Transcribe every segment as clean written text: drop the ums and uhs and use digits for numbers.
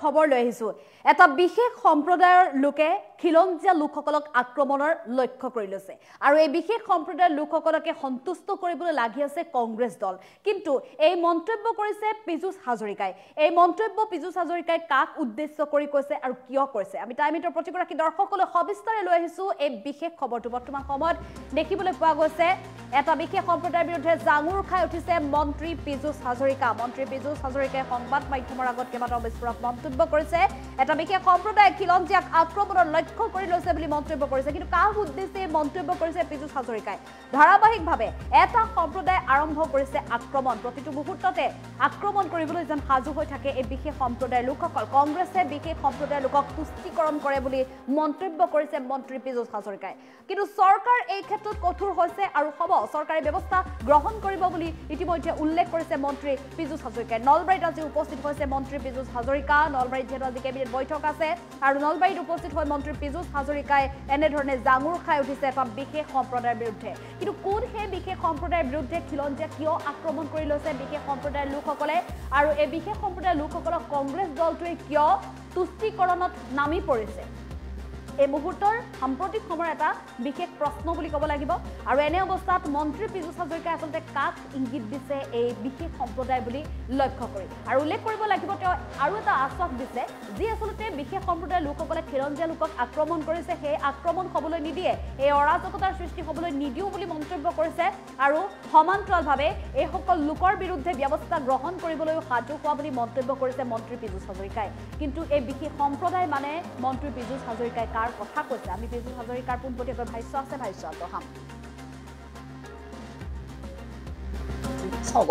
খবৰ লৈ আহিছো এটা বিশেষ সম্প্ৰদায়ৰ লোকে খিলঞ্জীয়া লোকসকলক আক্ৰমণৰ লক্ষ্য কৰি লৈছে আৰু এই বিশেষ সম্প্ৰদায়ৰ লোকসকলকে সন্তুষ্ট কৰিবলৈ লাগি আছে কংগ্ৰেছ দল কিন্তু এই মন্তব্য কৰিছে পীযুষ হাজৰিকাই এই মন্তব্য পীযুষ হাজৰিকাই কাক উদ্দেশ্য কৰি কৈছে আৰু কিয় কৈছে আমি টাইমিটৰ প্ৰতিগৰাকী দৰ্শকলৈ সবিস্তাৰে লৈ আহিছো এই বিশেষ খবৰটো বৰ্তমান সময়ত দেখিবলৈ পোৱা গৈছে এটা বিশেষ সম্প্ৰদায়ৰ বিৰুদ্ধে জাঙুৰ খাই উঠিছে মন্ত্ৰী পীযুষ হাজৰিকা মন্ত্ৰী পীযুষ হাজৰিকাই সংবাদ মাধ্যমৰ আগত কেইবাটাও বিস্ফোৰক মন্তব্য কৰিছে এটা বিশেষ সম্প্ৰদায় খিলঞ্জীয়াক আক্ৰমণৰ লক্ষ্য কৰি লৈছে বুলি মন্তব্য কৰিছে কিন্তু কাক উদ্দেশ্যে মন্তব্য কৰিছে পীযুষ হাজৰিকাই ধাৰাবাহিকভাৱে এটা সম্প্ৰদায় আৰম্ভ কৰিছে আক্ৰমণ প্ৰতিটো মুহূৰ্ততে আক্ৰমণ কৰিবলৈ যেন সাজু হৈ থাকে এই বিশেষ সম্প্ৰদায়ৰ লোকসকল কংগ্ৰেছে বিশেষ সম্প্ৰদায়ৰ লোকক তুষ্টিকৰণ কৰে বুলি মন্তব্য কৰিছে মন্ত্ৰী পীযুষ হাজৰিকাই কিন্তু চৰকাৰ এই ক্ষেত্ৰত কঠোৰ হৈছে আৰু হ'ব চৰকাৰে ব্যৱস্থা গ্ৰহণ কৰিব বুলি ইতিমধ্যে উল্লেখ কৰিছে মন্ত্ৰী পীযুষ হাজৰিকাই নলবাৰীত আজি উপস্থিত হৈছে মন্ত্ৰী পীযুষ হাজৰিকা নলবাৰীত যেহেতু আজি কেবিনেট বৈঠক আছে আৰু নলবাৰীত উপস্থিত হৈ মন্ত্ৰী পীযুষ হাজৰিকাই এনেধৰণে জাঙুৰ খাই উঠিছে এটা বিশেষ সম্প্ৰদায়ৰ বিৰুদ্ধে কিন্তু কোন সেই বিশেষ সম্প্ৰদায়ৰ বিৰুদ্ধে খিলঞ্জীয়া কিয় আক্ৰমণ কৰি লৈছে বিশেষ সম্প্ৰদায়ৰ লোকসকলে আৰু এই বিশেষ সম্প্ৰদায়ৰ লোকসকলক কংগ্ৰেছ দলটোৱে কিয় তুষ্টিকৰণত নামি পৰিছে এই মুহূৰ্তৰ সাম্প্ৰতিক সময়ৰ এটা বিশেষ প্ৰশ্ন বুলি ক'ব লাগিব আৰু এনে অৱস্থাত মন্ত্ৰী পীযুষ হাজৰিকাই আচলতে কাক ইংগিত দিছে এই বিশেষ সম্প্ৰদায় বুলি লক্ষ্য কৰি আৰু উল্লেখ কৰিব লাগিব তেওঁ আৰু এটা আশ্বাস দিছে যি আচলতে বিশেষ সম্প্ৰদায়ৰ লোকসকলে খিলঞ্জীয়া লোকক আক্ৰমণ কৰিছে সেই আক্ৰমণ হ'বলৈ নিদিয়ে এই অৰাজকতাৰ সৃষ্টি হ'বলৈ নিদিও বুলি মন্তব্য কৰিছে আৰু সমান্তৰালভাৱে এইসকল লোকৰ বিৰুদ্ধে ব্যৱস্থা গ্ৰহণ কৰিবলৈও সাজু হোৱা বুলি মন্তব্য কৰিছে মন্ত্ৰী পীযুষ হাজৰিকাই কিন্তু এই বিশেষ সম্প্ৰদায় মানে মন্ত্ৰী পীযুষ হাজৰিকাই কথা কৈছে আমি পীযুষ হাজৰিকাৰ পোনপটীয়াকৈ ভাষ্য আছে ভাষ্য আগবঢ়াম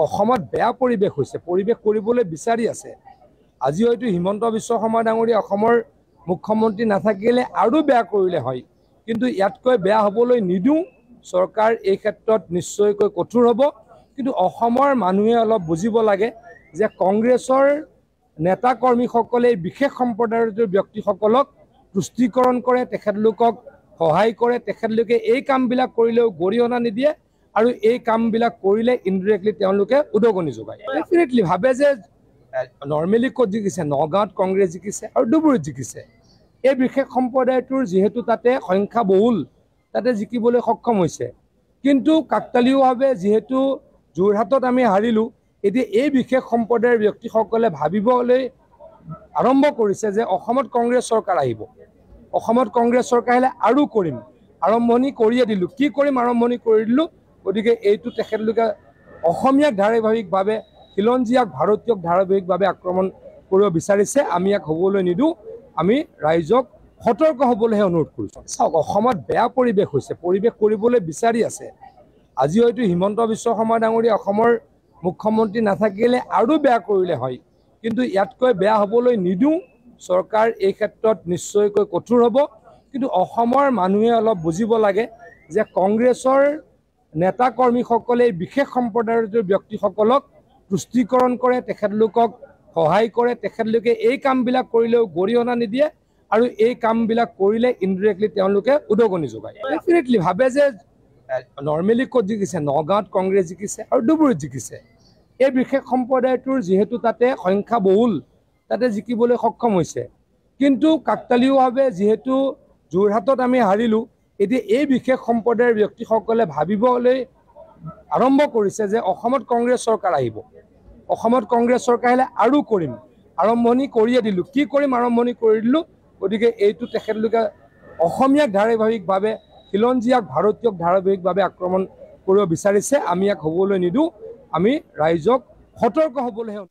অসমত বেয়া পৰিৱেশ হৈছে পৰিৱেশ কৰিবলৈ বিচাৰি আছে আজি হয়তো হিমন্ত বিশ্ব শৰ্মা ডাঙৰীয়া অসমৰ মুখ্যমন্ত্ৰী নাথাকিলে আৰু বেয়া কৰিলে হয় কিন্তু ইয়াতকৈ বেয়া হ'বলৈ নিদিওঁ চৰকাৰ এই ক্ষেত্ৰত নিশ্চয়কৈ কঠোৰ হ'ব কিন্তু অসমৰ মানুহে অলপ বুজিব লাগে যে কংগ্ৰেছৰ নেতা কৰ্মীসকলে বিশেষ সম্প্ৰদায়ৰ ব্যক্তিসকলক তুষ্টিকৰণ কৰে তেখেতলোকক সহায় কৰে তেখেতলোকে এই কামবিলাক কৰিলেও গৰিহণা নিদিয়ে আৰু এই কামবিলাক কৰিলে ইনডিৰেক্টলি তেওঁলোকে উদগনি যোগায় ডেফিনেটলি ভাবে যে নৰ্মেলি ক'ত জিকিছে নগাঁৱত কংগ্ৰেছ জিকিছে আৰু ডুবুৰীত জিকিছে এই বিশেষ সম্প্ৰদায়টোৰ যিহেতু তাতে সংখ্যা বহুল তাতে জিকিবলৈ সক্ষম হৈছে কিন্তু কাকতালীয়ভাৱে যিহেতু যোৰহাটত আমি হাৰিলোঁ এতিয়া এই বিশেষ সম্প্ৰদায়ৰ ব্যক্তিসকলে ভাবিবলৈ আৰম্ভ কৰিছে যে অসমত কংগ্ৰেছ চৰকাৰ আহিব অসমত কংগ্ৰেছ চৰকাৰ আহিলে আৰু কৰিম আৰম্ভণি কৰিয়ে দিলোঁ কি কৰিম আৰম্ভণি কৰি দিলোঁ গতিকে এইটো তেখেতলোকে অসমীয়াক ধাৰাবাহিকভাৱে খিলঞ্জীয়াক ভাৰতীয়ক ধাৰাবাহিকভাৱে আক্ৰমণ কৰিব বিচাৰিছে আমি ইয়াক হ'বলৈ নিদিওঁ আমি ৰাইজক সতৰ্ক হ'বলৈহে অনুৰোধ কৰিছোঁ চাওক অসমত বেয়া পৰিৱেশ হৈছে পৰিৱেশ কৰিবলৈ বিচাৰি আছে আজি হয়তো হিমন্ত বিশ্ব শৰ্মা ডাঙৰীয়া অসমৰ মুখ্যমন্ত্ৰী নাথাকিলে আৰু বেয়া কৰিলে হয় কিন্তু ইয়াতকৈ বেয়া হ'বলৈ নিদিওঁ চৰকাৰ এই ক্ষেত্ৰত নিশ্চয়কৈ কঠোৰ হ'ব কিন্তু অসমৰ মানুহে অলপ বুজিব লাগে যে কংগ্ৰেছৰ নেতা কৰ্মীসকলে বিশেষ সম্প্ৰদায়ৰ ব্যক্তিসকলক তুষ্টিকৰণ কৰে তেখেতলোকক সহায় কৰে তেখেতলোকে এই কামবিলাক কৰিলেও গৰিহণা নিদিয়ে আৰু এই কামবিলাক কৰিলে ইনডিৰেক্টলি তেওঁলোকে উদগনি যোগায় ডেফিনেটলি ভাবে যে নৰ্মেলি ক'ত জিকিছে নগাঁৱত কংগ্ৰেছ জিকিছে আৰু ডুবুৰীত জিকিছে এই বিশেষ সম্প্ৰদায়টোৰ যিহেতু তাতে সংখ্যা বহুল তাতে জিকিবলৈ সক্ষম হৈছে কিন্তু কাকতালীয়ভাৱে যিহেতু যোৰহাটত আমি হাৰিলোঁ এতিয়া এই বিশেষ সম্প্ৰদায়ৰ ব্যক্তিসকলে ভাবিবলৈ আৰম্ভ কৰিছে যে অসমত কংগ্ৰেছ চৰকাৰ আহিব অসমত কংগ্ৰেছ চৰকাৰ আহিলে আৰু কৰিম আৰম্ভণি কৰিয়ে দিলোঁ কি কৰিম আৰম্ভণি কৰি দিলোঁ গতিকে এইটো তেখেতলোকে অসমীয়াক ধাৰাবাহিকভাৱে খিলঞ্জীয়াক ভাৰতীয়ক ধাৰাবাহিকভাৱে আক্ৰমণ কৰিব বিচাৰিছে আমি ইয়াক হ'বলৈ নিদিওঁ আমি ৰাইজক সতৰ্ক হ'বলৈহে